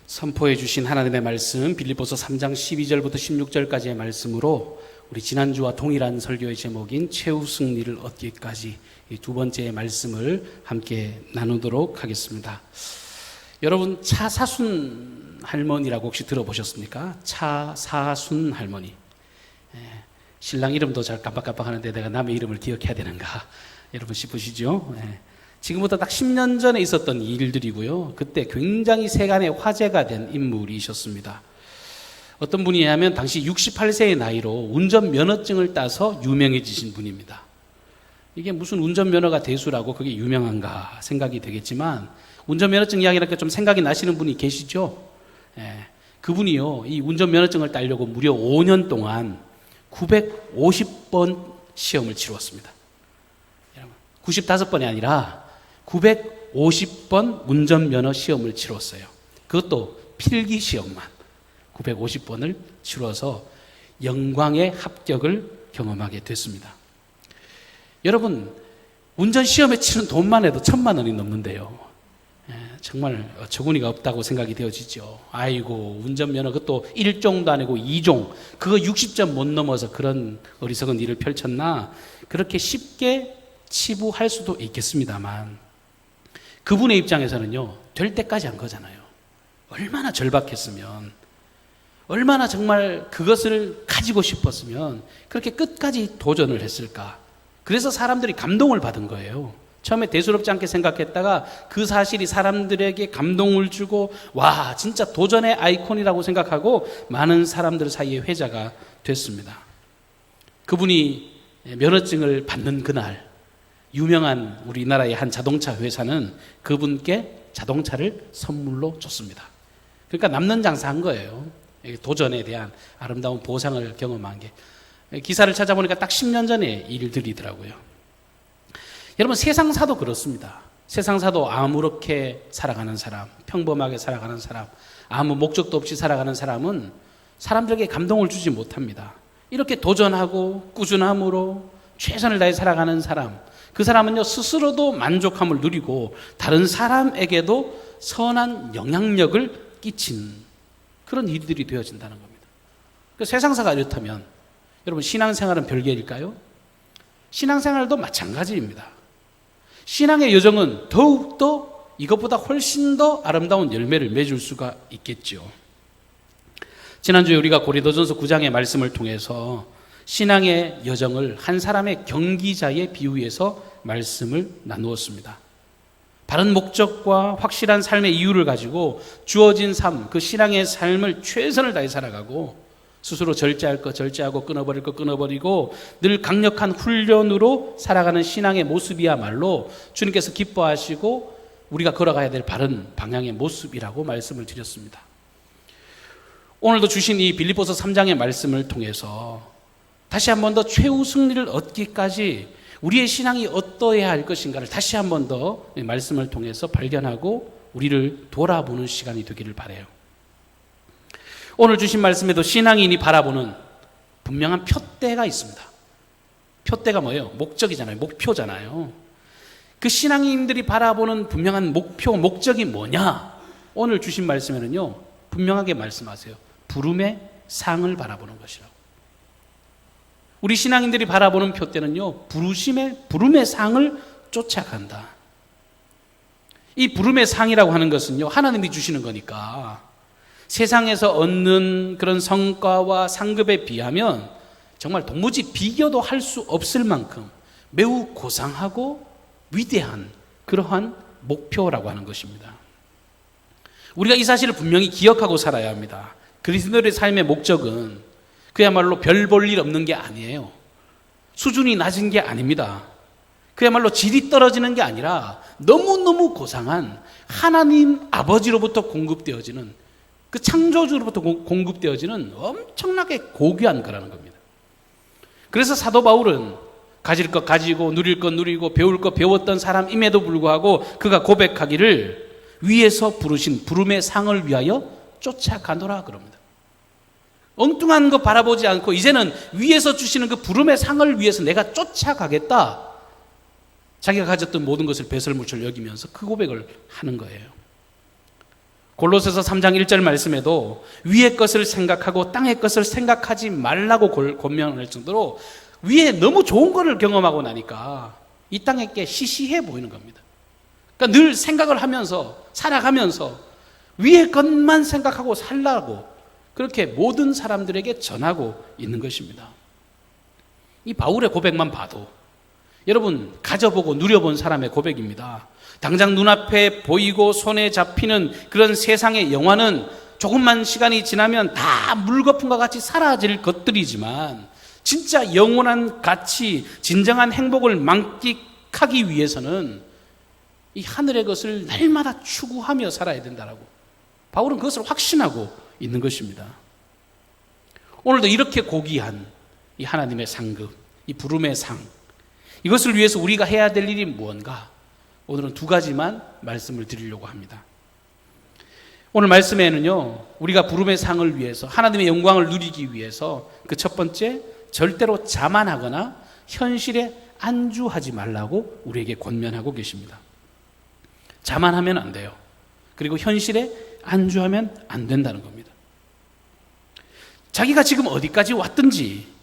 선포해 주신 하나님의 말씀 빌립보서 3장 12절부터 16절까지의 말씀으로 우리 지난주와 동일한 설교의 제목인 최후 승리를 얻기까지 이 두 번째 말씀을 함께 나누도록 하겠습니다. 여러분, 차사순 할머니라고 혹시 들어보셨습니까? 차사순 할머니. 신랑 이름도 잘 깜빡깜빡하는데 내가 남의 이름을 기억해야 되는가 여러분 싶으시죠? 지금부터 딱 10년 전에 있었던 일들이고요. 그때 굉장히 세간의 화제가 된 인물이셨습니다. 어떤 분이냐면 당시 68세의 나이로 운전면허증을 따서 유명해지신 분입니다. 이게 무슨 운전면허가 대수라고 그게 유명한가 생각이 되겠지만 운전면허증 이야기라니까 좀 생각이 나시는 분이 계시죠? 그분이요, 이 운전면허증을 따려고 무려 5년 동안 950번 시험을 치루었습니다. 95번이 아니라 950번 운전면허 시험을 치렀어요. 그것도 필기 시험만 950번을 치러서 영광의 합격을 경험하게 됐습니다. 여러분, 운전 시험에 치는 돈만 해도 1,000만 원이 넘는데요. 정말 어처구니가 없다고 생각이 되어지죠. 아이고, 운전면허 그것도 1종도 아니고 2종, 그거 60점 못 넘어서 그런 어리석은 일을 펼쳤나? 그렇게 쉽게 치부할 수도 있겠습니다만 그분의 입장에서는요, 될 때까지 한 거잖아요. 얼마나 절박했으면, 얼마나 정말 그것을 가지고 싶었으면 그렇게 끝까지 도전을 했을까. 그래서 사람들이 감동을 받은 거예요. 처음에 대수롭지 않게 생각했다가 그 사실이 사람들에게 감동을 주고 와, 진짜 도전의 아이콘이라고 생각하고 많은 사람들 사이에 회자가 됐습니다. 그분이 면허증을 받는 그날 유명한 우리나라의 한 자동차 회사는 그분께 자동차를 선물로 줬습니다. 그러니까 남는 장사한 거예요. 도전에 대한 아름다운 보상을 경험한 게. 기사를 찾아보니까 딱 10년 전의 일들이더라고요. 여러분, 세상사도 그렇습니다. 세상사도 아무렇게 살아가는 사람, 평범하게 살아가는 사람, 아무 목적도 없이 살아가는 사람은 사람들에게 감동을 주지 못합니다. 이렇게 도전하고 꾸준함으로 최선을 다해 살아가는 사람, 그 사람은요, 스스로도 만족함을 누리고 다른 사람에게도 선한 영향력을 끼친 그런 일들이 되어진다는 겁니다. 세상사가 이렇다면 여러분, 신앙생활은 별개일까요? 신앙생활도 마찬가지입니다. 신앙의 여정은 더욱더 이것보다 훨씬 더 아름다운 열매를 맺을 수가 있겠죠. 지난주에 우리가 고린도전서 9장의 말씀을 통해서 신앙의 여정을 한 사람의 경기자에 비유해서 말씀을 나누었습니다. 바른 목적과 확실한 삶의 이유를 가지고 주어진 삶, 그 신앙의 삶을 최선을 다해 살아가고 스스로 절제할 거 절제하고 끊어버릴 거 끊어버리고 늘 강력한 훈련으로 살아가는 신앙의 모습이야말로 주님께서 기뻐하시고 우리가 걸어가야 될 바른 방향의 모습이라고 말씀을 드렸습니다. 오늘도 주신 이 빌립보서 3장의 말씀을 통해서 다시 한 번 더 최후 승리를 얻기까지 우리의 신앙이 어떠해야 할 것인가를 다시 한 번 더 말씀을 통해서 발견하고 우리를 돌아보는 시간이 되기를 바라요. 오늘 주신 말씀에도 신앙인이 바라보는 분명한 표대가 있습니다. 표대가 뭐예요? 목적이잖아요. 목표잖아요. 그 신앙인들이 바라보는 분명한 목표, 목적이 뭐냐? 오늘 주신 말씀에는요, 분명하게 말씀하세요. 부름의 상을 바라보는 것이라고. 우리 신앙인들이 바라보는 표대는요, 부름의 상을 쫓아간다. 이 부름의 상이라고 하는 것은요, 하나님이 주시는 거니까 세상에서 얻는 그런 성과와 상급에 비하면 정말 도무지 비교도 할 수 없을 만큼 매우 고상하고 위대한 그러한 목표라고 하는 것입니다. 우리가 이 사실을 분명히 기억하고 살아야 합니다. 그리스도의 삶의 목적은 그야말로 별 볼 일 없는 게 아니에요. 수준이 낮은 게 아닙니다. 그야말로 질이 떨어지는 게 아니라 너무너무 고상한 하나님 아버지로부터 공급되어지는, 그 창조주로부터 공급되어지는 엄청나게 고귀한 거라는 겁니다. 그래서 사도 바울은 가질 것 가지고 누릴 것 누리고 배울 것 배웠던 사람임에도 불구하고 그가 고백하기를 위에서 부르신 부름의 상을 위하여 쫓아가노라 그럽니다. 엉뚱한 거 바라보지 않고 이제는 위에서 주시는 그 부름의 상을 위해서 내가 쫓아가겠다. 자기가 가졌던 모든 것을 배설물처럼 여기면서 그 고백을 하는 거예요. 골로새서 3장 1절 말씀에도 위의 것을 생각하고 땅의 것을 생각하지 말라고 권면할 정도로 위에 너무 좋은 거를 경험하고 나니까 이 땅에 게 시시해 보이는 겁니다. 그러니까 늘 생각을 하면서 살아가면서 위의 것만 생각하고 살라고 그렇게 모든 사람들에게 전하고 있는 것입니다. 이 바울의 고백만 봐도 여러분 가져보고 누려본 사람의 고백입니다. 당장 눈앞에 보이고 손에 잡히는 그런 세상의 영화는 조금만 시간이 지나면 다 물거품과 같이 사라질 것들이지만 진짜 영원한 가치, 진정한 행복을 만끽하기 위해서는 이 하늘의 것을 날마다 추구하며 살아야 된다라고 바울은 그것을 확신하고 있는 것입니다. 오늘도 이렇게 고귀한 이 하나님의 상급, 이 부름의 상, 이것을 위해서 우리가 해야 될 일이 무언가? 오늘은 두 가지만 말씀을 드리려고 합니다. 오늘 말씀에는요, 우리가 부름의 상을 위해서, 하나님의 영광을 누리기 위해서 그 첫 번째, 절대로 자만하거나 현실에 안주하지 말라고 우리에게 권면하고 계십니다. 자만하면 안 돼요. 그리고 현실에 안주하면 안 된다는 겁니다. 자기가 지금 어디까지 왔든지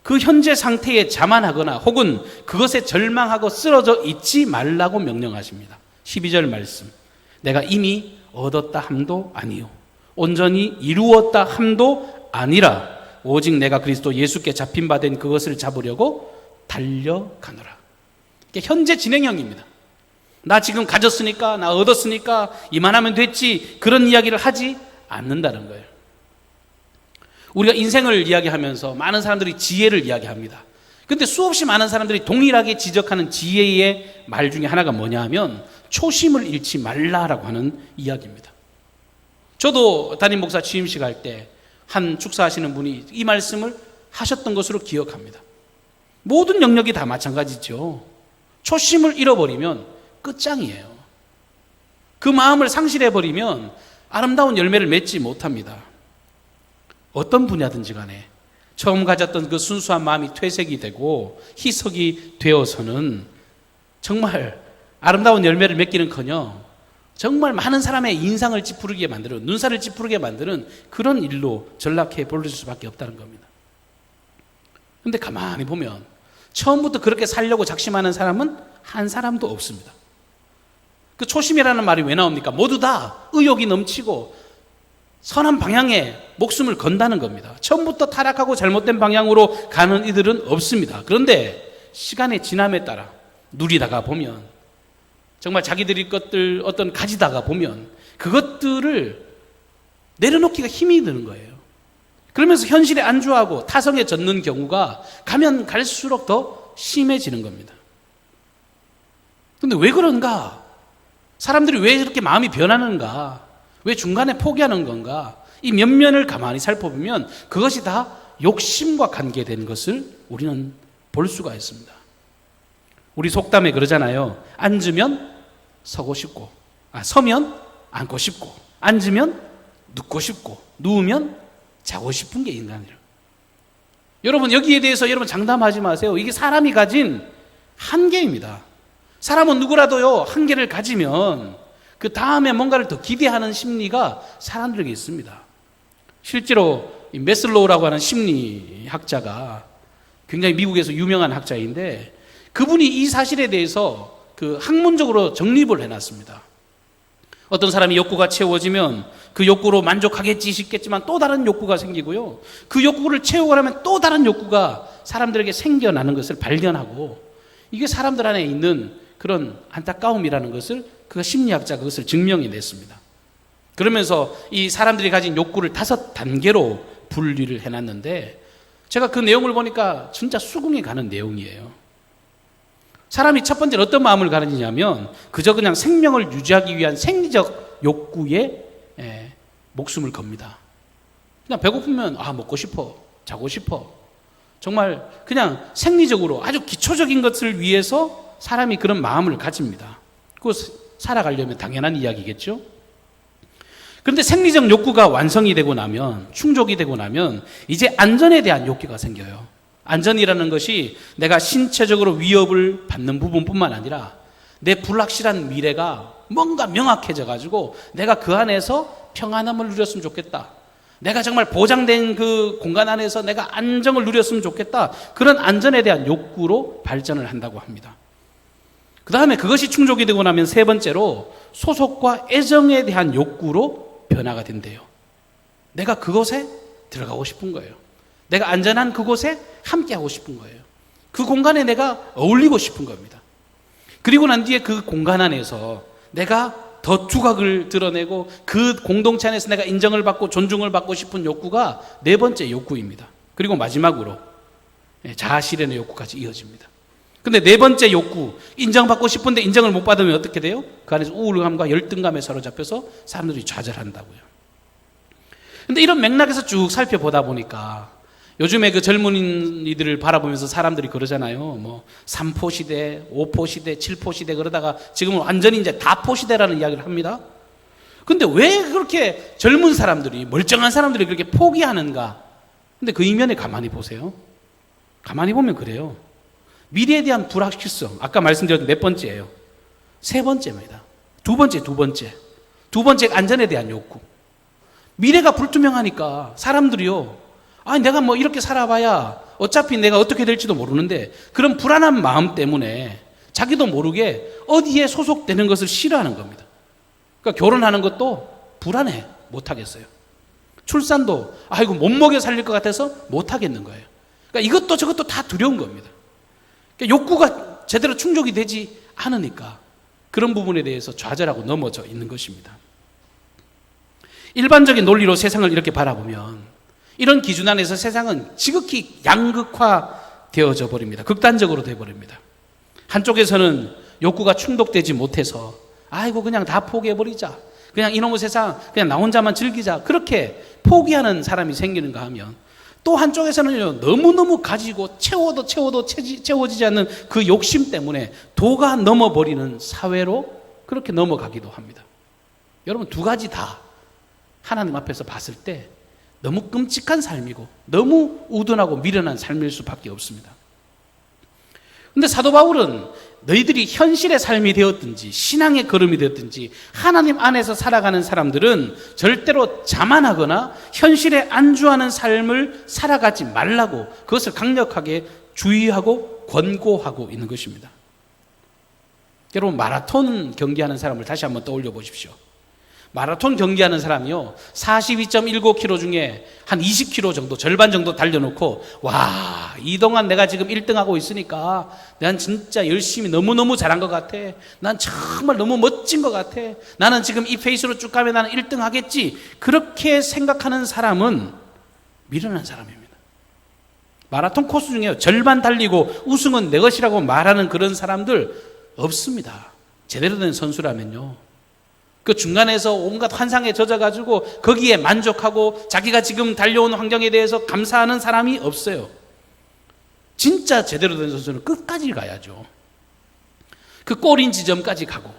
그 현재 상태에 자만하거나 혹은 그것에 절망하고 쓰러져 있지 말라고 명령하십니다. 12절 말씀. 내가 이미 얻었다 함도 아니요 온전히 이루었다 함도 아니라 오직 내가 그리스도 예수께 잡힌 바 된 그것을 잡으려고 달려가노라. 이게 현재 진행형입니다. 나 지금 가졌으니까, 나 얻었으니까 이만하면 됐지, 그런 이야기를 하지 않는다는 거예요. 우리가 인생을 이야기하면서 많은 사람들이 지혜를 이야기합니다. 그런데 수없이 많은 사람들이 동일하게 지적하는 지혜의 말 중에 하나가 뭐냐 하면 초심을 잃지 말라라고 하는 이야기입니다. 저도 담임 목사 취임식 할 때 한 축사하시는 분이 이 말씀을 하셨던 것으로 기억합니다. 모든 영역이 다 마찬가지죠. 초심을 잃어버리면 끝장이에요. 그 마음을 상실해버리면 아름다운 열매를 맺지 못합니다. 어떤 분야든지 간에 처음 가졌던 그 순수한 마음이 퇴색이 되고 희석이 되어서는 정말 아름다운 열매를 맺기는커녕 정말 많은 사람의 인상을 찌푸르게 만드는, 눈살을 찌푸르게 만드는 그런 일로 전락해 버릴 수밖에 없다는 겁니다. 그런데 가만히 보면 처음부터 그렇게 살려고 작심하는 사람은 한 사람도 없습니다. 그 초심이라는 말이 왜 나옵니까? 모두 다 의욕이 넘치고 선한 방향에 목숨을 건다는 겁니다. 처음부터 타락하고 잘못된 방향으로 가는 이들은 없습니다. 그런데 시간의 지남에 따라 누리다가 보면 정말 자기들이 것들 어떤 가지다가 보면 그것들을 내려놓기가 힘이 드는 거예요. 그러면서 현실에 안주하고 타성에 젖는 경우가 가면 갈수록 더 심해지는 겁니다. 그런데 왜 그런가? 사람들이 왜 이렇게 마음이 변하는가? 왜 중간에 포기하는 건가? 이 면면을 가만히 살펴보면 그것이 다 욕심과 관계된 것을 우리는 볼 수가 있습니다. 우리 속담에 그러잖아요. 앉으면 서고 싶고, 서면 앉고 싶고, 앉으면 눕고 싶고, 누우면 자고 싶은 게 인간이에요. 여러분 여기에 대해서 여러분 장담하지 마세요. 이게 사람이 가진 한계입니다. 사람은 누구라도요 한계를 가지면 그 다음에 뭔가를 더 기대하는 심리가 사람들에게 있습니다. 실제로 이 매슬로우라고 하는 심리학자가 굉장히 미국에서 유명한 학자인데 그분이 이 사실에 대해서 그 학문적으로 정립을 해놨습니다. 어떤 사람이 욕구가 채워지면 그 욕구로 만족하겠지 싶겠지만 또 다른 욕구가 생기고요. 그 욕구를 채우려면 또 다른 욕구가 사람들에게 생겨나는 것을 발견하고 이게 사람들 안에 있는 그런 안타까움이라는 것을 그 심리학자가 그것을 증명해 냈습니다. 그러면서 이 사람들이 가진 욕구를 5단계로 분리를 해놨는데 제가 그 내용을 보니까 진짜 수긍이 가는 내용이에요. 사람이 첫 번째로 어떤 마음을 가지냐면 그저 그냥 생명을 유지하기 위한 생리적 욕구에 목숨을 겁니다. 그냥 배고프면 먹고 싶어, 자고 싶어. 정말 그냥 생리적으로 아주 기초적인 것을 위해서 사람이 그런 마음을 가집니다. 그거 살아가려면 당연한 이야기겠죠. 그런데 생리적 욕구가 완성이 되고 나면, 충족이 되고 나면 이제 안전에 대한 욕구가 생겨요. 안전이라는 것이 내가 신체적으로 위협을 받는 부분뿐만 아니라 내 불확실한 미래가 뭔가 명확해져가지고 내가 그 안에서 평안함을 누렸으면 좋겠다. 내가 정말 보장된 그 공간 안에서 내가 안정을 누렸으면 좋겠다. 그런 안전에 대한 욕구로 발전을 한다고 합니다. 그 다음에 그것이 충족이 되고 나면 세 번째로 소속과 애정에 대한 욕구로 변화가 된대요. 내가 그곳에 들어가고 싶은 거예요. 내가 안전한 그곳에 함께하고 싶은 거예요. 그 공간에 내가 어울리고 싶은 겁니다. 그리고 난 뒤에 그 공간 안에서 내가 더 두각을 드러내고 그 공동체 안에서 내가 인정을 받고 존중을 받고 싶은 욕구가 네 번째 욕구입니다. 그리고 마지막으로 자아 실현의 욕구까지 이어집니다. 근데 네 번째 욕구, 인정받고 싶은데 인정을 못 받으면 어떻게 돼요? 그 안에서 우울감과 열등감에 사로잡혀서 사람들이 좌절한다고요. 근데 이런 맥락에서 쭉 살펴보다 보니까 요즘에 그 젊은이들을 바라보면서 사람들이 그러잖아요. 뭐 3포 시대, 5포 시대, 7포 시대 그러다가 지금은 완전히 이제 다포 시대라는 이야기를 합니다. 근데 왜 그렇게 젊은 사람들이, 멀쩡한 사람들이 그렇게 포기하는가? 근데 그 이면에 가만히 보세요. 가만히 보면 그래요. 미래에 대한 불확실성, 아까 말씀드렸던 몇 번째예요? 세 번째입니다. 두 번째 안전에 대한 욕구. 미래가 불투명하니까 사람들이요, 아니 내가 뭐 이렇게 살아봐야 어차피 내가 어떻게 될지도 모르는데 그런 불안한 마음 때문에 자기도 모르게 어디에 소속되는 것을 싫어하는 겁니다. 그러니까 결혼하는 것도 불안해, 못하겠어요. 출산도 아이고 못 먹여 살릴 것 같아서 못하겠는 거예요. 그러니까 이것도 저것도 다 두려운 겁니다. 그러니까 욕구가 제대로 충족이 되지 않으니까 그런 부분에 대해서 좌절하고 넘어져 있는 것입니다. 일반적인 논리로 세상을 이렇게 바라보면 이런 기준 안에서 세상은 지극히 양극화되어져 버립니다. 극단적으로 되어버립니다. 한쪽에서는 욕구가 충족되지 못해서 아이고 그냥 다 포기해버리자, 그냥 이놈의 세상 그냥 나 혼자만 즐기자, 그렇게 포기하는 사람이 생기는가 하면 또 한쪽에서는요, 너무너무 가지고 채워도 채워지지 않는 그 욕심 때문에 도가 넘어버리는 사회로 그렇게 넘어가기도 합니다. 여러분, 두 가지 다 하나님 앞에서 봤을 때 너무 끔찍한 삶이고 너무 우둔하고 미련한 삶일 수밖에 없습니다. 그런데 사도 바울은 너희들이 현실의 삶이 되었든지 신앙의 걸음이 되었든지 하나님 안에서 살아가는 사람들은 절대로 자만하거나 현실에 안주하는 삶을 살아가지 말라고 그것을 강력하게 주의하고 권고하고 있는 것입니다. 여러분, 마라톤 경기하는 사람을 다시 한번 떠올려 보십시오. 마라톤 경기하는 사람이요, 42.19km 중에 한 20km 정도, 절반 정도 달려놓고, 와, 이동안 내가 지금 1등하고 있으니까 난 진짜 열심히 너무너무 잘한 것 같아. 난 정말 너무 멋진 것 같아. 나는 지금 이 페이스로 쭉 가면 나는 1등 하겠지. 그렇게 생각하는 사람은 미련한 사람입니다. 마라톤 코스 중에 절반 달리고 우승은 내 것이라고 말하는 그런 사람들 없습니다. 제대로 된 선수라면요, 그 중간에서 온갖 환상에 젖어가지고 거기에 만족하고 자기가 지금 달려온 환경에 대해서 감사하는 사람이 없어요. 진짜 제대로 된 선수는 끝까지 가야죠. 그 골인 지점까지 가고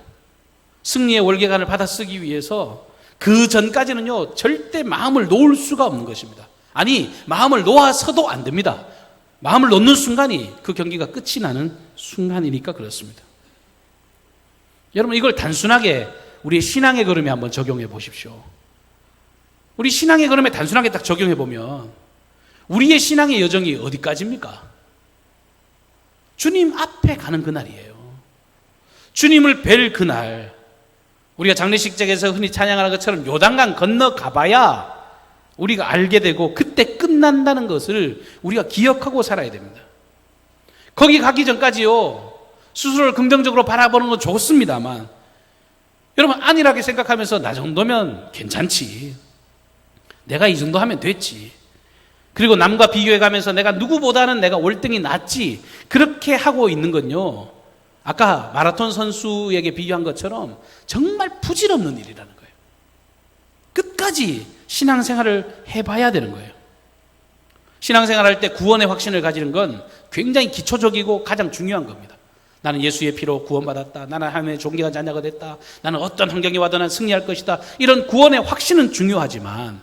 승리의 월계관을 받아 쓰기 위해서 그 전까지는요, 절대 마음을 놓을 수가 없는 것입니다. 아니, 마음을 놓아서도 안 됩니다. 마음을 놓는 순간이 그 경기가 끝이 나는 순간이니까 그렇습니다. 여러분, 이걸 단순하게 우리의 신앙의 걸음에 한번 적용해 보십시오. 우리 신앙의 걸음에 단순하게 딱 적용해 보면 우리의 신앙의 여정이 어디까지입니까? 주님 앞에 가는 그날이에요. 주님을 뵐 그날, 우리가 장례식장에서 흔히 찬양하는 것처럼 요단강 건너가봐야 우리가 알게 되고 그때 끝난다는 것을 우리가 기억하고 살아야 됩니다. 거기 가기 전까지요, 스스로를 긍정적으로 바라보는 건 좋습니다만 여러분, 안일하게 생각하면서 나 정도면 괜찮지, 내가 이 정도 하면 됐지, 그리고 남과 비교해가면서 내가 누구보다는 내가 월등히 낫지, 그렇게 하고 있는 건요, 아까 마라톤 선수에게 비교한 것처럼 정말 부질없는 일이라는 거예요. 끝까지 신앙생활을 해봐야 되는 거예요. 신앙생활할 때 구원의 확신을 가지는 건 굉장히 기초적이고 가장 중요한 겁니다. 나는 예수의 피로 구원받았다, 나는 하나님의 존귀한 자녀가 됐다, 나는 어떤 환경이 와도 난 승리할 것이다, 이런 구원의 확신은 중요하지만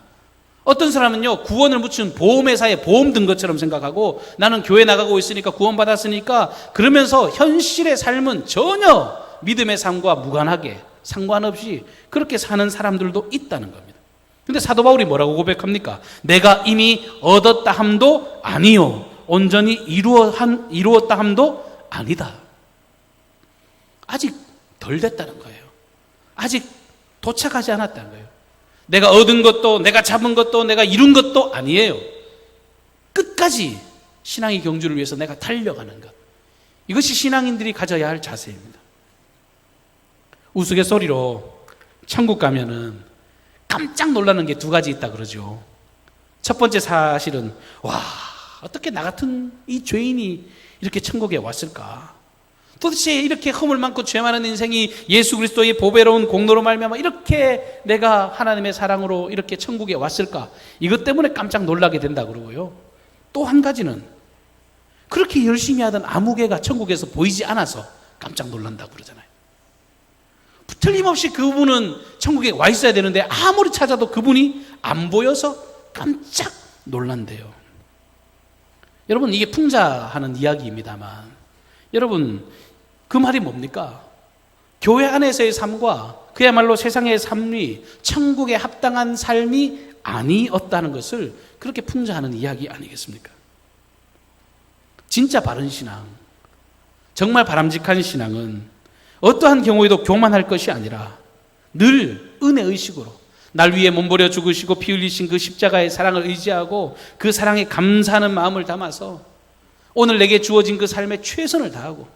어떤 사람은요, 구원을 묻힌 보험회사에 보험 든 것처럼 생각하고 나는 교회 나가고 있으니까 구원받았으니까 그러면서 현실의 삶은 전혀 믿음의 삶과 무관하게 상관없이 그렇게 사는 사람들도 있다는 겁니다. 근데 사도 바울이 뭐라고 고백합니까? 내가 이미 얻었다 함도 아니요 온전히 이루었다 함도 아니다. 아직 덜 됐다는 거예요. 아직 도착하지 않았다는 거예요. 내가 얻은 것도 내가 잡은 것도 내가 이룬 것도 아니에요. 끝까지 신앙의 경주를 위해서 내가 달려가는 것. 이것이 신앙인들이 가져야 할 자세입니다. 우스갯소리로 천국 가면은 깜짝 놀라는 게 두 가지 있다 그러죠. 첫 번째 사실은 와 어떻게 나 같은 이 죄인이 이렇게 천국에 왔을까? 도대체 이렇게 허물 많고 죄 많은 인생이 예수 그리스도의 보배로운 공로로 말미암아 이렇게 내가 하나님의 사랑으로 이렇게 천국에 왔을까? 이것 때문에 깜짝 놀라게 된다 그러고요. 또 한 가지는 그렇게 열심히 하던 아무개가 천국에서 보이지 않아서 깜짝 놀란다고 그러잖아요. 틀림없이 그분은 천국에 와 있어야 되는데 아무리 찾아도 그분이 안 보여서 깜짝 놀란대요. 여러분 이게 풍자하는 이야기입니다만 여러분 그 말이 뭡니까? 교회 안에서의 삶과 그야말로 세상의 삶이 천국에 합당한 삶이 아니었다는 것을 그렇게 풍자하는 이야기 아니겠습니까? 진짜 바른 신앙, 정말 바람직한 신앙은 어떠한 경우에도 교만할 것이 아니라 늘 은혜의식으로 날 위해 몸버려 죽으시고 피 흘리신 그 십자가의 사랑을 의지하고 그 사랑에 감사하는 마음을 담아서 오늘 내게 주어진 그 삶에 최선을 다하고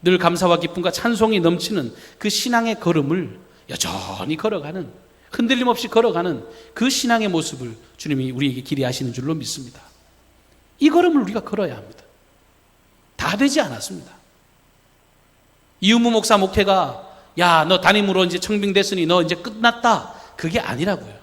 늘 감사와 기쁨과 찬송이 넘치는 그 신앙의 걸음을 여전히 걸어가는, 흔들림 없이 걸어가는 그 신앙의 모습을 주님이 우리에게 기대하시는 줄로 믿습니다. 이 걸음을 우리가 걸어야 합니다. 다 되지 않았습니다. 이은무 목사 목회가 야, 너 담임으로 이제 청빙됐으니 너 이제 끝났다. 그게 아니라고요.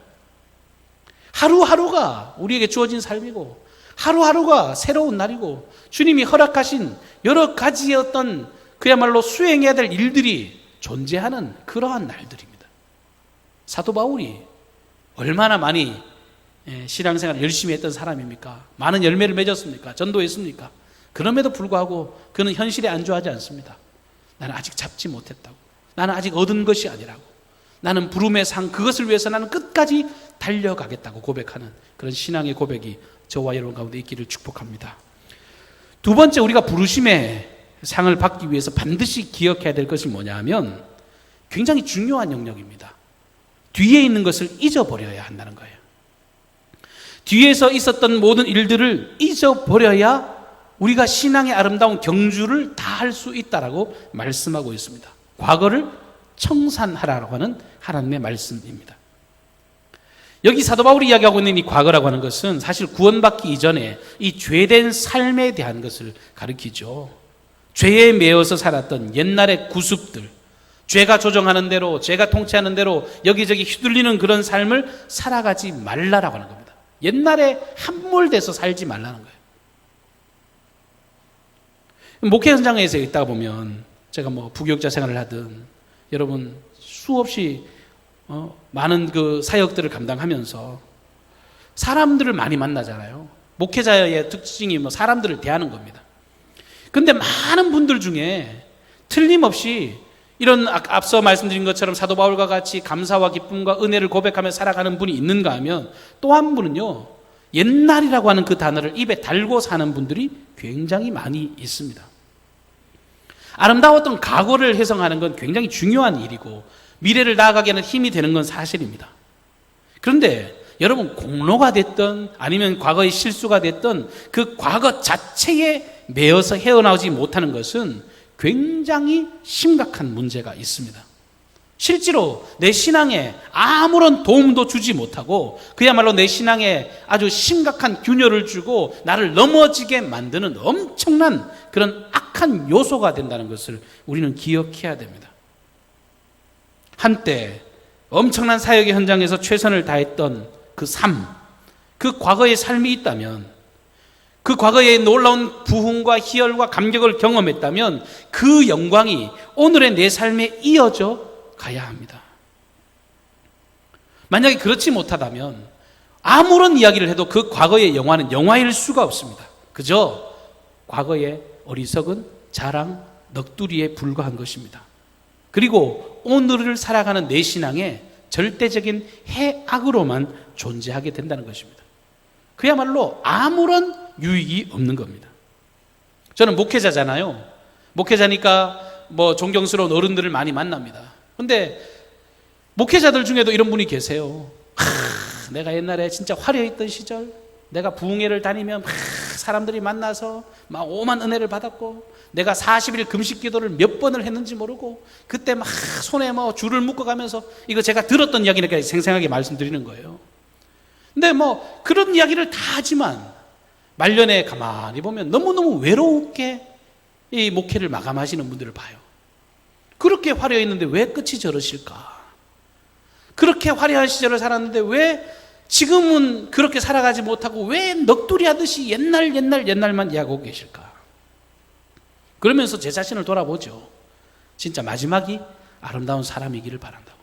하루하루가 우리에게 주어진 삶이고 하루하루가 새로운 날이고 주님이 허락하신 여러 가지의 어떤 그야말로 수행해야 될 일들이 존재하는 그러한 날들입니다. 사도 바울이 얼마나 많이 신앙생활을 열심히 했던 사람입니까? 많은 열매를 맺었습니까? 전도했습니까? 그럼에도 불구하고 그는 현실에 안주하지 않습니다. 나는 아직 잡지 못했다고. 나는 아직 얻은 것이 아니라고. 나는 부름의 상 그것을 위해서 나는 끝까지 달려가겠다고 고백하는 그런 신앙의 고백이 저와 여러분 가운데 있기를 축복합니다. 두 번째 우리가 부르심의 상을 받기 위해서 반드시 기억해야 될 것이 뭐냐 하면 굉장히 중요한 영역입니다. 뒤에 있는 것을 잊어버려야 한다는 거예요. 뒤에서 있었던 모든 일들을 잊어버려야 우리가 신앙의 아름다운 경주를 다 할 수 있다라고 말씀하고 있습니다. 과거를 청산하라고 하는 하나님의 말씀입니다. 여기 사도 바울이 이야기하고 있는 이 과거라고 하는 것은 사실 구원받기 이전에 이 죄된 삶에 대한 것을 가리키죠. 죄에 매여서 살았던 옛날의 구습들, 죄가 조정하는 대로, 죄가 통치하는 대로 여기저기 휘둘리는 그런 삶을 살아가지 말라라고 하는 겁니다. 옛날에 함몰돼서 살지 말라는 거예요. 목회 현장에서 있다가 보면 제가 뭐 부교육자 생활을 하든 여러분 수없이 많은 그 사역들을 감당하면서 사람들을 많이 만나잖아요. 목회자의 특징이 뭐 사람들을 대하는 겁니다. 근데 많은 분들 중에 틀림없이 이런 앞서 말씀드린 것처럼 사도 바울과 같이 감사와 기쁨과 은혜를 고백하며 살아가는 분이 있는가 하면 또 한 분은요, 옛날이라고 하는 그 단어를 입에 달고 사는 분들이 굉장히 많이 있습니다. 아름다웠던 과거를 회상하는 건 굉장히 중요한 일이고 미래를 나아가게 하는 힘이 되는 건 사실입니다. 그런데 여러분 공로가 됐던 아니면 과거의 실수가 됐던 그 과거 자체에 매여서 헤어나오지 못하는 것은 굉장히 심각한 문제가 있습니다. 실제로 내 신앙에 아무런 도움도 주지 못하고 그야말로 내 신앙에 아주 심각한 균열을 주고 나를 넘어지게 만드는 엄청난 그런 악한 요소가 된다는 것을 우리는 기억해야 됩니다. 한때 엄청난 사역의 현장에서 최선을 다했던 그 삶, 그 과거의 삶이 있다면, 그 과거의 놀라운 부흥과 희열과 감격을 경험했다면 그 영광이 오늘의 내 삶에 이어져 가야 합니다. 만약에 그렇지 못하다면 아무런 이야기를 해도 그 과거의 영화는 영화일 수가 없습니다. 그저 과거의 어리석은 자랑, 넋두리에 불과한 것입니다. 그리고 오늘을 살아가는 내 신앙에 절대적인 해악으로만 존재하게 된다는 것입니다. 그야말로 아무런 유익이 없는 겁니다. 저는 목회자잖아요. 목회자니까 존경스러운 어른들을 많이 만납니다. 근데 목회자들 중에도 이런 분이 계세요. 내가 옛날에 진짜 화려했던 시절, 내가 부흥회를 다니면 사람들이 만나서 막 오만 은혜를 받았고, 내가 40일 금식 기도를 몇 번을 했는지 모르고, 그때 막 손에 줄을 묶어가면서, 이거 제가 들었던 이야기니까 생생하게 말씀드리는 거예요. 근데 그런 이야기를 다 하지만 말년에 가만히 보면 너무너무 외롭게 이 목회를 마감하시는 분들을 봐요. 그렇게 화려했는데 왜 끝이 저러실까? 그렇게 화려한 시절을 살았는데 왜 지금은 그렇게 살아가지 못하고 왜 넋두리 하듯이 옛날만 이야기하고 계실까? 그러면서 제 자신을 돌아보죠. 진짜 마지막이 아름다운 사람이기를 바란다고.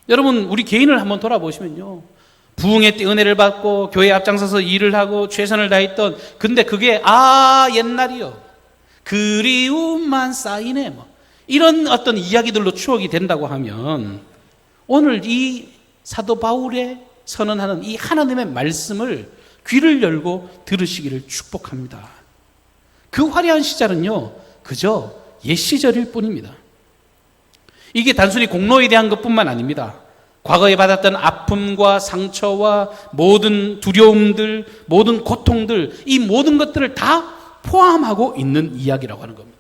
여러분, 우리 개인을 한번 돌아보시면요, 부흥회 때 은혜를 받고 교회 앞장서서 일을 하고 최선을 다했던, 근데 그게 옛날이요, 그리움만 쌓이네, 이런 어떤 이야기들로 추억이 된다고 하면, 오늘 이 사도 바울의 선언하는 이 하나님의 말씀을 귀를 열고 들으시기를 축복합니다. 그 화려한 시절은요, 그저 옛 시절일 뿐입니다. 이게 단순히 공로에 대한 것뿐만 아닙니다. 과거에 받았던 아픔과 상처와 모든 두려움들, 모든 고통들, 이 모든 것들을 다 포함하고 있는 이야기라고 하는 겁니다.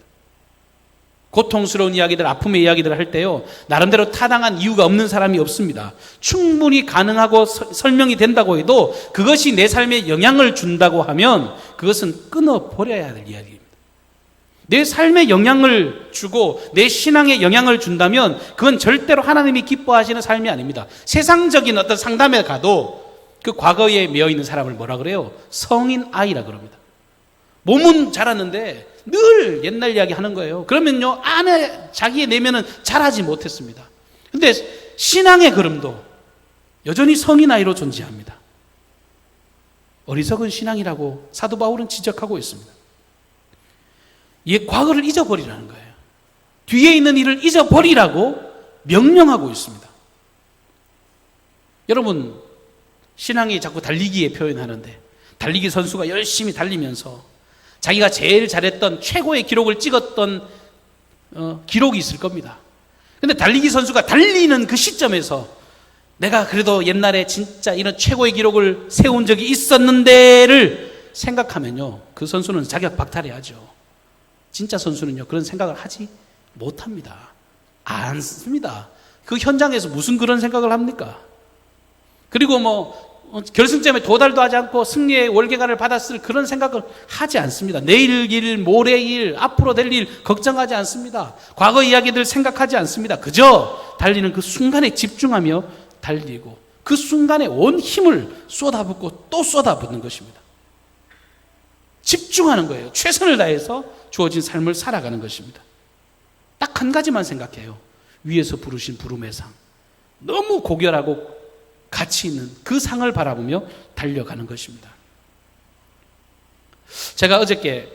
고통스러운 이야기들, 아픔의 이야기들을 할 때요, 나름대로 타당한 이유가 없는 사람이 없습니다. 충분히 가능하고 설명이 된다고 해도 그것이 내 삶에 영향을 준다고 하면 그것은 끊어버려야 될 이야기입니다. 내 삶에 영향을 주고 내 신앙에 영향을 준다면 그건 절대로 하나님이 기뻐하시는 삶이 아닙니다. 세상적인 어떤 상담에 가도 그 과거에 매여있는 사람을 뭐라 그래요? 성인 아이라 그럽니다. 몸은 자랐는데 늘 옛날 이야기 하는 거예요. 그러면요, 안에 자기의 내면은 자라지 못했습니다. 근데 신앙의 걸음도 여전히 성인 아이로 존재합니다. 어리석은 신앙이라고 사도 바울은 지적하고 있습니다. 이 과거를 잊어버리라는 거예요. 뒤에 있는 일을 잊어버리라고 명령하고 있습니다. 여러분, 신앙이 자꾸 달리기에 표현하는데, 달리기 선수가 열심히 달리면서 자기가 제일 잘했던 최고의 기록을 찍었던 기록이 있을 겁니다. 근데 달리기 선수가 달리는 그 시점에서 내가 그래도 옛날에 진짜 이런 최고의 기록을 세운 적이 있었는데를 생각하면요, 그 선수는 자격 박탈해야죠. 진짜 선수는요, 그런 생각을 하지 못합니다. 않습니다. 그 현장에서 무슨 그런 생각을 합니까? 그리고 결승점에 도달도 하지 않고 승리의 월계관을 받았을 그런 생각을 하지 않습니다. 내일 일, 모레 일, 앞으로 될 일 걱정하지 않습니다. 과거 이야기들 생각하지 않습니다. 그저 달리는 그 순간에 집중하며 달리고 그 순간에 온 힘을 쏟아붓고 또 쏟아붓는 것입니다. 집중하는 거예요. 최선을 다해서 주어진 삶을 살아가는 것입니다. 딱 한 가지만 생각해요. 위에서 부르신 부름의 상. 너무 고결하고 가치 있는 그 상을 바라보며 달려가는 것입니다. 제가 어저께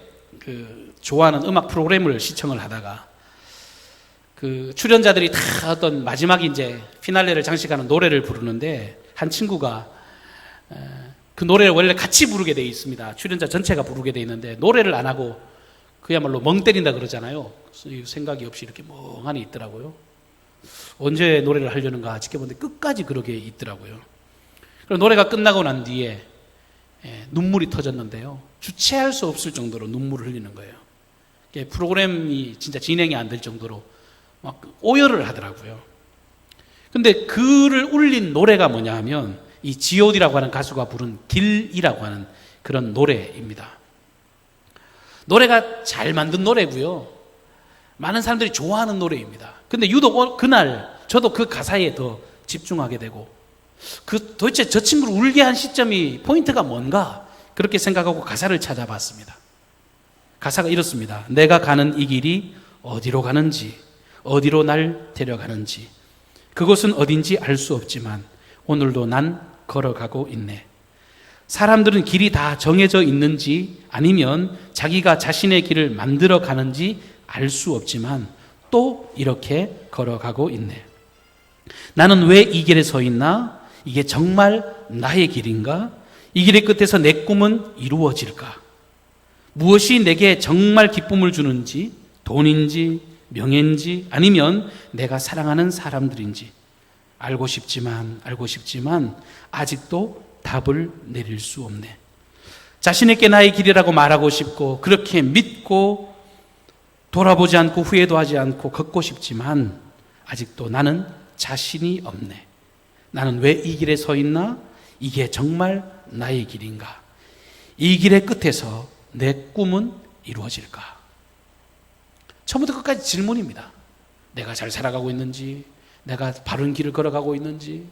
좋아하는 음악 프로그램을 시청을 하다가 출연자들이 다 어떤 마지막 이제 피날레를 장식하는 노래를 부르는데, 한 친구가 그 노래를 원래 같이 부르게 되어 있습니다. 출연자 전체가 부르게 되어 있는데 노래를 안 하고 그야말로 멍 때린다 그러잖아요. 생각이 없이 이렇게 멍하니 있더라고요. 언제 노래를 하려는가 지켜보는데 끝까지 그러게 있더라고요. 그리고 노래가 끝나고 난 뒤에 눈물이 터졌는데요, 주체할 수 없을 정도로 눈물을 흘리는 거예요. 프로그램이 진짜 진행이 안 될 정도로 막 오열을 하더라고요. 근데 그를 울린 노래가 뭐냐 하면 이 G.O.D라고 하는 가수가 부른 길이라고 하는 그런 노래입니다. 노래가 잘 만든 노래고요, 많은 사람들이 좋아하는 노래입니다. 근데 유독 그날 저도 그 가사에 더 집중하게 되고, 도대체 저 친구를 울게 한 시점이 포인트가 뭔가 그렇게 생각하고 가사를 찾아봤습니다. 가사가 이렇습니다. 내가 가는 이 길이 어디로 가는지, 어디로 날 데려가는지, 그곳은 어딘지 알 수 없지만 오늘도 난 걸어가고 있네. 사람들은 길이 다 정해져 있는지 아니면 자기가 자신의 길을 만들어 가는지 알 수 없지만 또 이렇게 걸어가고 있네. 나는 왜 이 길에 서 있나? 이게 정말 나의 길인가? 이 길의 끝에서 내 꿈은 이루어질까? 무엇이 내게 정말 기쁨을 주는지, 돈인지, 명예인지, 아니면 내가 사랑하는 사람들인지 알고 싶지만 아직도 답을 내릴 수 없네. 자신에게 나의 길이라고 말하고 싶고 그렇게 믿고 돌아보지 않고 후회도 하지 않고 걷고 싶지만 아직도 나는 자신이 없네. 나는 왜 이 길에 서 있나? 이게 정말 나의 길인가? 이 길의 끝에서 내 꿈은 이루어질까? 처음부터 끝까지 질문입니다. 내가 잘 살아가고 있는지, 내가 바른 길을 걸어가고 있는지,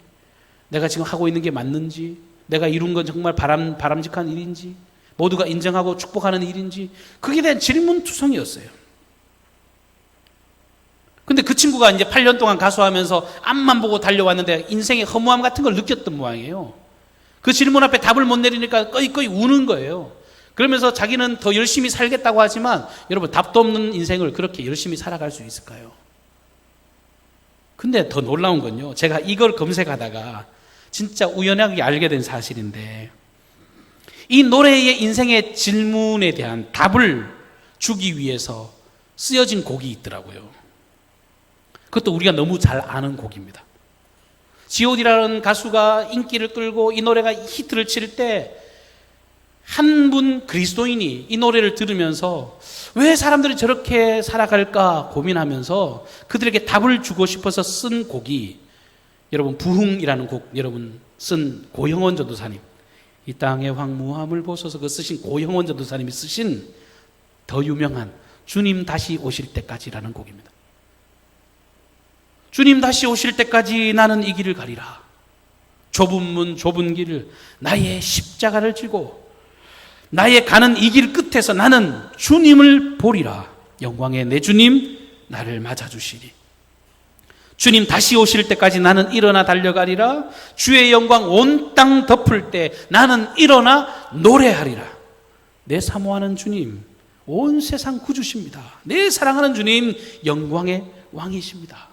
내가 지금 하고 있는 게 맞는지, 내가 이룬 건 정말 바람직한 일인지, 모두가 인정하고 축복하는 일인지, 그게 대한 질문투성이었어요. 근데 그 친구가 이제 8년 동안 가수하면서 앞만 보고 달려왔는데 인생의 허무함 같은 걸 느꼈던 모양이에요. 그 질문 앞에 답을 못 내리니까 꺼이꺼이 우는 거예요. 그러면서 자기는 더 열심히 살겠다고 하지만 여러분, 답도 없는 인생을 그렇게 열심히 살아갈 수 있을까요? 근데 더 놀라운 건요, 제가 이걸 검색하다가 진짜 우연하게 알게 된 사실인데, 이 노래의 인생의 질문에 대한 답을 주기 위해서 쓰여진 곡이 있더라고요. 그것도 우리가 너무 잘 아는 곡입니다. G.O.D라는 가수가 인기를 끌고 이 노래가 히트를 칠 때 한 분 그리스도인이 이 노래를 들으면서 왜 사람들이 저렇게 살아갈까 고민하면서 그들에게 답을 주고 싶어서 쓴 곡이, 여러분, 부흥이라는 곡, 여러분 쓴 고형원 전도사님, 이 땅의 황무함을 보소서, 그 쓰신 고형원 전도사님이 쓰신 더 유명한 주님 다시 오실 때까지라는 곡입니다. 주님 다시 오실 때까지 나는 이 길을 가리라. 좁은 문 좁은 길을 나의 십자가를 지고 나의 가는 이 길 끝에서 나는 주님을 보리라. 영광의 내 주님 나를 맞아주시리. 주님 다시 오실 때까지 나는 일어나 달려가리라. 주의 영광 온 땅 덮을 때 나는 일어나 노래하리라. 내 사모하는 주님, 온 세상 구주십니다. 내 사랑하는 주님, 영광의 왕이십니다.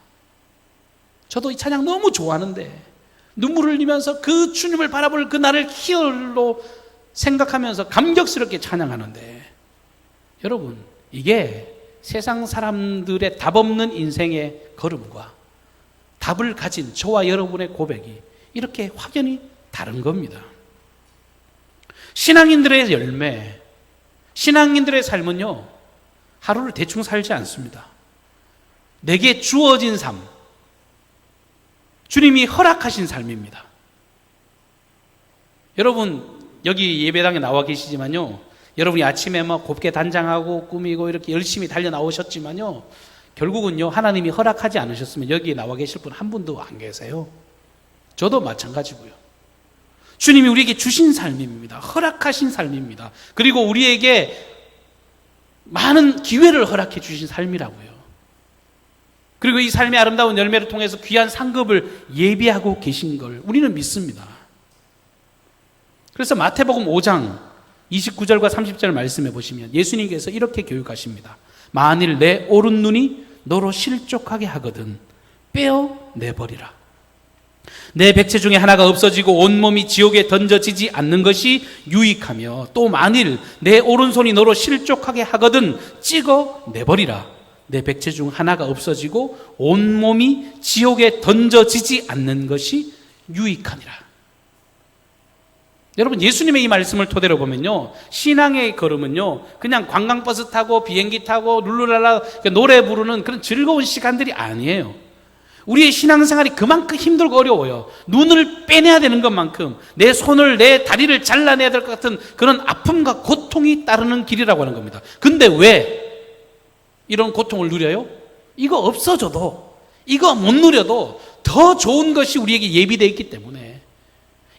저도 이 찬양 너무 좋아하는데 눈물을 흘리면서 그 주님을 바라볼 그 나를 희열로 생각하면서 감격스럽게 찬양하는데, 여러분, 이게 세상 사람들의 답 없는 인생의 걸음과 답을 가진 저와 여러분의 고백이 이렇게 확연히 다른 겁니다. 신앙인들의 열매, 신앙인들의 삶은요, 하루를 대충 살지 않습니다. 내게 주어진 삶, 주님이 허락하신 삶입니다. 여러분, 여기 예배당에 나와 계시지만요, 여러분이 아침에 막 곱게 단장하고 꾸미고 이렇게 열심히 달려 나오셨지만요, 결국은요, 하나님이 허락하지 않으셨으면 여기에 나와 계실 분 한 분도 안 계세요. 저도 마찬가지고요. 주님이 우리에게 주신 삶입니다. 허락하신 삶입니다. 그리고 우리에게 많은 기회를 허락해 주신 삶이라고요. 그리고 이 삶의 아름다운 열매를 통해서 귀한 상급을 예비하고 계신 걸 우리는 믿습니다. 그래서 마태복음 5장 29절과 30절 말씀해 보시면 예수님께서 이렇게 교육하십니다. 만일 내 오른 눈이 너로 실족하게 하거든 빼어내버리라. 내 백체 중에 하나가 없어지고 온몸이 지옥에 던져지지 않는 것이 유익하며, 또 만일 내 오른손이 너로 실족하게 하거든 찍어내버리라. 내 백체 중 하나가 없어지고 온몸이 지옥에 던져지지 않는 것이 유익하니라. 여러분, 예수님의 이 말씀을 토대로 보면요, 신앙의 걸음은요, 그냥 관광버스 타고 비행기 타고 룰루랄라 노래 부르는 그런 즐거운 시간들이 아니에요. 우리의 신앙생활이 그만큼 힘들고 어려워요. 눈을 빼내야 되는 것만큼 내 손을, 내 다리를 잘라내야 될 것 같은 그런 아픔과 고통이 따르는 길이라고 하는 겁니다. 근데 왜 이런 고통을 누려요? 이거 없어져도, 이거 못 누려도 더 좋은 것이 우리에게 예비되어 있기 때문에,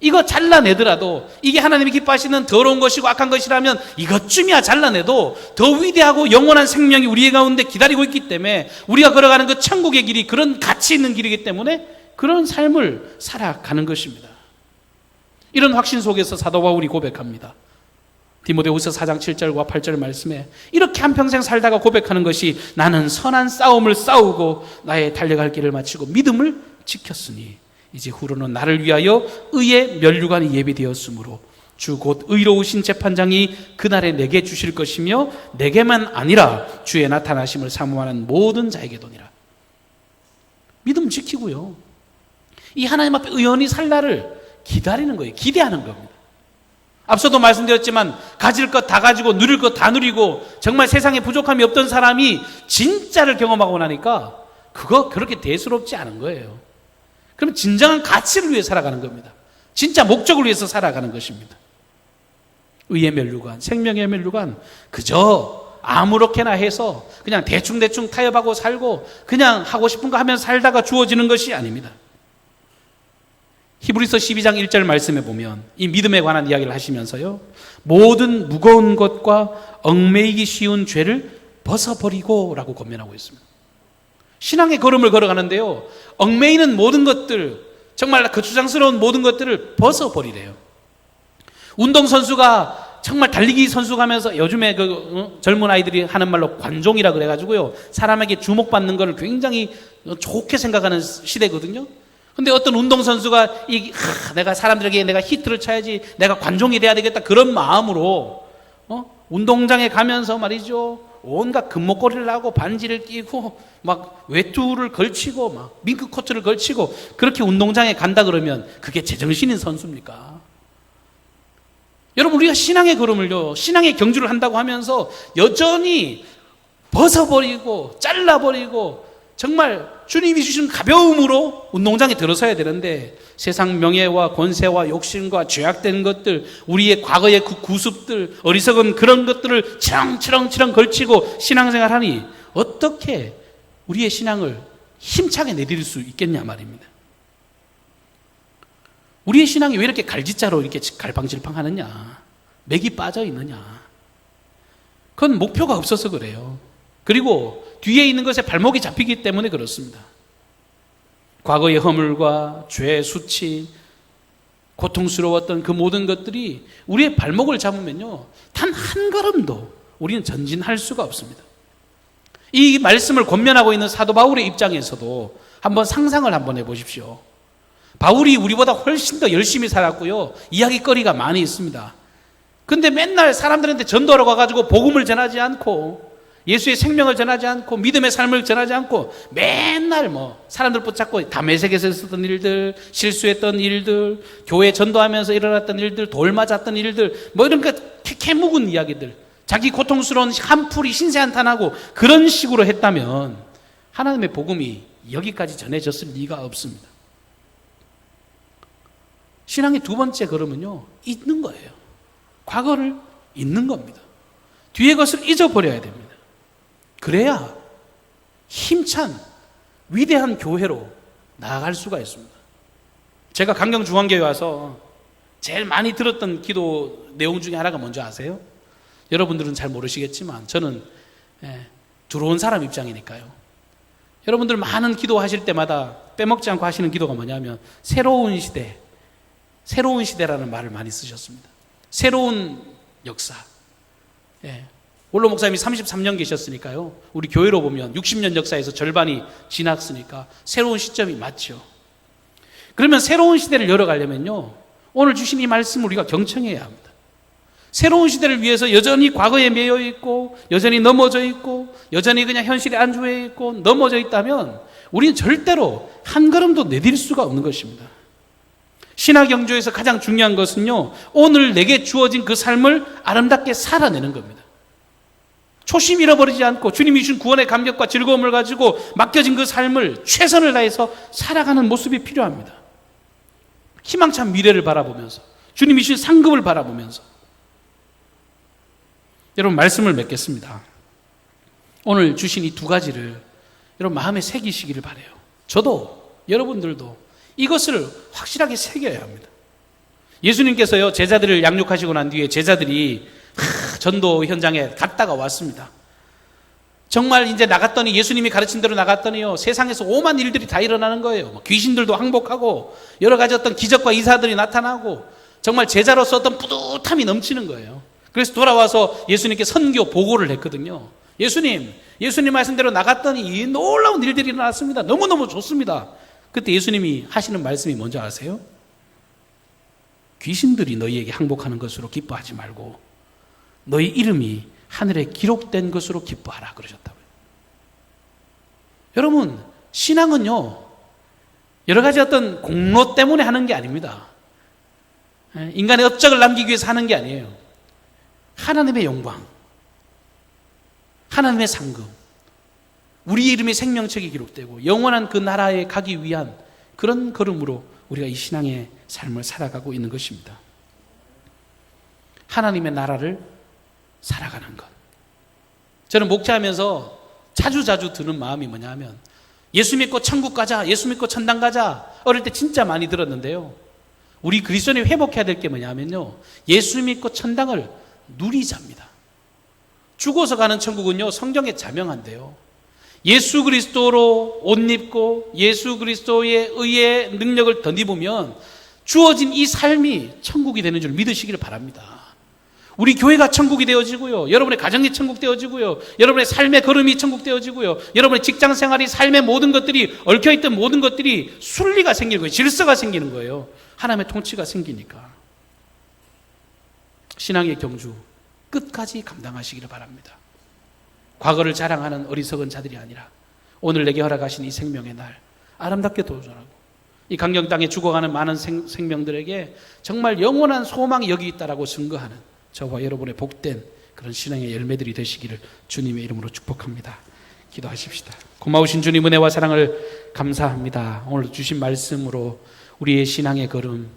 이거 잘라내더라도 이게 하나님이 기뻐하시는 더러운 것이고 악한 것이라면 이것쯤이야 잘라내도 더 위대하고 영원한 생명이 우리 가운데 기다리고 있기 때문에, 우리가 걸어가는 그 천국의 길이 그런 가치 있는 길이기 때문에 그런 삶을 살아가는 것입니다. 이런 확신 속에서 사도 바울이 고백합니다. 디모데후서 4장 7절과 8절 말씀에 이렇게 한평생 살다가 고백하는 것이 나는 선한 싸움을 싸우고 나의 달려갈 길을 마치고 믿음을 지켰으니 이제 후로는 나를 위하여 의의 면류관이 예비되었으므로 주 곧 의로우신 재판장이 그날에 내게 주실 것이며 내게만 아니라 주의 나타나심을 사모하는 모든 자에게도니라. 믿음 지키고요, 이 하나님 앞에 의연히 살 날을 기다리는 거예요. 기대하는 겁니다. 앞서도 말씀드렸지만 가질 것 다 가지고 누릴 것 다 누리고 정말 세상에 부족함이 없던 사람이 진짜를 경험하고 나니까 그거 그렇게 대수롭지 않은 거예요. 그럼 진정한 가치를 위해 살아가는 겁니다. 진짜 목적을 위해서 살아가는 것입니다. 의의 면류관, 생명의 면류관, 그저 아무렇게나 해서 그냥 대충대충 타협하고 살고 그냥 하고 싶은 거 하면 살다가 주어지는 것이 아닙니다. 히브리서 12장 1절 말씀에 보면 이 믿음에 관한 이야기를 하시면서요, 모든 무거운 것과 얽매이기 쉬운 죄를 벗어버리고 라고 권면하고 있습니다. 신앙의 걸음을 걸어가는데요, 얽매이는 모든 것들, 정말 거추장스러운 모든 것들을 벗어버리래요. 운동선수가 정말 달리기 선수 가면서 요즘에 젊은 아이들이 하는 말로 관종이라 그래가지고요, 사람에게 주목받는 것을 굉장히 좋게 생각하는 시대거든요. 근데 어떤 운동선수가 내가 사람들에게 내가 히트를 쳐야지, 내가 관종이 돼야 되겠다, 그런 마음으로 운동장에 가면서 말이죠, 온갖 금목걸이를 하고 반지를 끼고 막 외투를 걸치고 막 밍크 코트를 걸치고 그렇게 운동장에 간다 그러면 그게 제정신인 선수입니까? 여러분, 우리가 신앙의 걸음을요, 신앙의 경주를 한다고 하면서 여전히 벗어버리고 잘라버리고 정말 주님이 주신 가벼움으로 운동장에 들어서야 되는데, 세상 명예와 권세와 욕심과 죄악된 것들, 우리의 과거의 그 구습들, 어리석은 그런 것들을 치렁치렁 걸치고 신앙생활하니 어떻게 우리의 신앙을 힘차게 내드릴 수 있겠냐 말입니다. 우리의 신앙이 왜 이렇게 갈짓자로 이렇게 갈팡질팡하느냐, 맥이 빠져 있느냐, 그건 목표가 없어서 그래요. 그리고 뒤에 있는 것에 발목이 잡히기 때문에 그렇습니다. 과거의 허물과 죄, 수치, 고통스러웠던 그 모든 것들이 우리의 발목을 잡으면요, 단 한 걸음도 우리는 전진할 수가 없습니다. 이 말씀을 권면하고 있는 사도 바울의 입장에서도 한번 상상을 한번 해보십시오. 바울이 우리보다 훨씬 더 열심히 살았고요, 이야기거리가 많이 있습니다. 근데 맨날 사람들한테 전도하러 가가지고 복음을 전하지 않고, 예수의 생명을 전하지 않고, 믿음의 삶을 전하지 않고, 맨날 사람들 붙잡고 다메섹에서 있었던 일들, 실수했던 일들, 교회 전도하면서 일어났던 일들, 돌 맞았던 일들, 이런 캐묵은 이야기들, 자기 고통스러운 한풀이 신세한탄하고 그런 식으로 했다면 하나님의 복음이 여기까지 전해졌을 리가 없습니다. 신앙의 두 번째 걸음은요, 잊는 거예요. 과거를 잊는 겁니다. 뒤의 것을 잊어버려야 됩니다. 그래야 힘찬 위대한 교회로 나아갈 수가 있습니다. 제가 강경중앙교회 와서 제일 많이 들었던 기도 내용 중에 하나가 뭔지 아세요? 여러분들은 잘 모르시겠지만 저는 들어온 사람 입장이니까요. 여러분들 많은 기도하실 때마다 빼먹지 않고 하시는 기도가 뭐냐면 새로운 시대, 새로운 시대라는 말을 많이 쓰셨습니다. 새로운 역사. 원로 목사님이 33년 계셨으니까요, 우리 교회로 보면 60년 역사에서 절반이 지났으니까 새로운 시점이 맞죠. 그러면 새로운 시대를 열어가려면요, 오늘 주신 이 말씀을 우리가 경청해야 합니다. 새로운 시대를 위해서 여전히 과거에 매여 있고, 여전히 넘어져 있고, 여전히 그냥 현실에 안주해 있고 넘어져 있다면 우리는 절대로 한 걸음도 내딜 수가 없는 것입니다. 신학 경주에서 가장 중요한 것은요, 오늘 내게 주어진 그 삶을 아름답게 살아내는 겁니다. 초심 잃어버리지 않고 주님이 주신 구원의 감격과 즐거움을 가지고 맡겨진 그 삶을 최선을 다해서 살아가는 모습이 필요합니다. 희망찬 미래를 바라보면서, 주님이 주신 상급을 바라보면서. 여러분, 말씀을 맺겠습니다. 오늘 주신 이 두 가지를 여러분 마음에 새기시기를 바라요. 저도, 여러분들도 이것을 확실하게 새겨야 합니다. 예수님께서요, 제자들을 양육하시고 난 뒤에 제자들이 전도 현장에 갔다가 왔습니다. 정말 이제 나갔더니, 예수님이 가르친 대로 나갔더니요, 세상에서 오만 일들이 다 일어나는 거예요. 귀신들도 항복하고 여러 가지 어떤 기적과 이사들이 나타나고 정말 제자로서 어떤 뿌듯함이 넘치는 거예요. 그래서 돌아와서 예수님께 선교 보고를 했거든요. 예수님 말씀대로 나갔더니 이 놀라운 일들이 일어났습니다. 너무너무 좋습니다. 그때 예수님이 하시는 말씀이 뭔지 아세요? 귀신들이 너희에게 항복하는 것으로 기뻐하지 말고 너희 이름이 하늘에 기록된 것으로 기뻐하라 그러셨다고요. 여러분, 신앙은요, 여러 가지 어떤 공로 때문에 하는 게 아닙니다. 인간의 업적을 남기기 위해서 하는 게 아니에요. 하나님의 영광, 하나님의 상급, 우리 이름이 생명책에 기록되고 영원한 그 나라에 가기 위한 그런 걸음으로 우리가 이 신앙의 삶을 살아가고 있는 것입니다. 하나님의 나라를 살아가는 것. 저는 목회하면서 자주 드는 마음이 뭐냐면 예수 믿고 천국 가자, 예수 믿고 천당 가자. 어릴 때 진짜 많이 들었는데요. 우리 그리스도인이 회복해야 될 게 뭐냐면요, 예수 믿고 천당을 누리자입니다. 죽어서 가는 천국은요, 성경에 자명한데요, 예수 그리스도로 옷 입고 예수 그리스도의 의의 능력을 덧입으면 주어진 이 삶이 천국이 되는 줄 믿으시기를 바랍니다. 우리 교회가 천국이 되어지고요, 여러분의 가정이 천국 되어지고요, 여러분의 삶의 걸음이 천국 되어지고요, 여러분의 직장 생활이, 삶의 모든 것들이, 얽혀있던 모든 것들이 순리가 생기는 거예요. 질서가 생기는 거예요. 하나님의 통치가 생기니까. 신앙의 경주 끝까지 감당하시기를 바랍니다. 과거를 자랑하는 어리석은 자들이 아니라 오늘 내게 허락하신 이 생명의 날 아름답게 도전하고 이 강경 땅에 죽어가는 많은 생명들에게 정말 영원한 소망이 여기 있다라고 증거하는 저와 여러분의 복된 그런 신앙의 열매들이 되시기를 주님의 이름으로 축복합니다. 기도하십시다. 고마우신 주님 은혜와 사랑을 감사합니다. 오늘 주신 말씀으로 우리의 신앙의 걸음,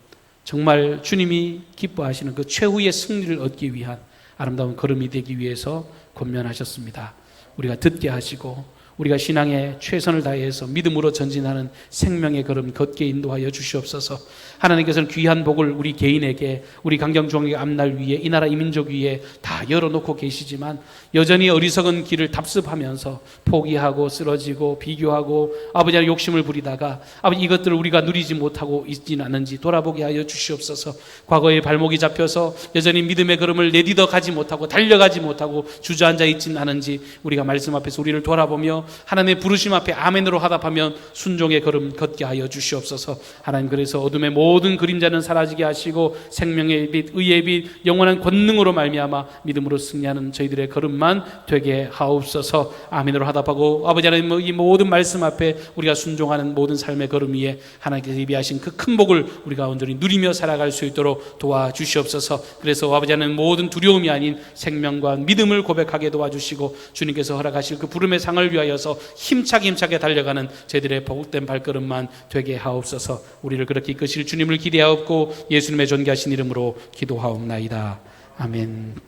정말 주님이 기뻐하시는 그 최후의 승리를 얻기 위한 아름다운 걸음이 되기 위해서 권면하셨습니다. 우리가 듣게 하시고 우리가 신앙에 최선을 다해서 믿음으로 전진하는 생명의 걸음 걷게 인도하여 주시옵소서. 하나님께서는 귀한 복을 우리 개인에게, 우리 강경중앙의 앞날 위에, 이 나라 이민족 위에 다 열어놓고 계시지만 여전히 어리석은 길을 답습하면서 포기하고 쓰러지고 비교하고 아버지의 욕심을 부리다가 아버지 이것들을 우리가 누리지 못하고 있지는 않은지 돌아보게 하여 주시옵소서. 과거에 발목이 잡혀서 여전히 믿음의 걸음을 내딛어 가지 못하고 달려가지 못하고 주저앉아 있지는 않은지 우리가 말씀 앞에서 우리를 돌아보며 하나님의 부르심 앞에 아멘으로 화답하면 순종의 걸음 걷게 하여 주시옵소서. 하나님, 그래서 어둠의 모든 그림자는 사라지게 하시고 생명의 빛, 의의 빛, 영원한 권능으로 말미암아 믿음으로 승리하는 저희들의 걸음만 되게 하옵소서. 아멘으로 화답하고 아버지 하나님, 이 모든 말씀 앞에 우리가 순종하는 모든 삶의 걸음 위에 하나님께서 예비하신 그 큰 복을 우리가 온전히 누리며 살아갈 수 있도록 도와주시옵소서. 그래서 아버지 하나님, 모든 두려움이 아닌 생명과 믿음을 고백하게 도와주시고 주님께서 허락하실 그 부름의 상을 위하여 힘차게 달려가는 저희들의 복된 발걸음만 되게 하옵소서. 우리를 그렇게 이끄실 주님을 기대하옵고 예수님의 존귀하신 이름으로 기도하옵나이다. 아멘.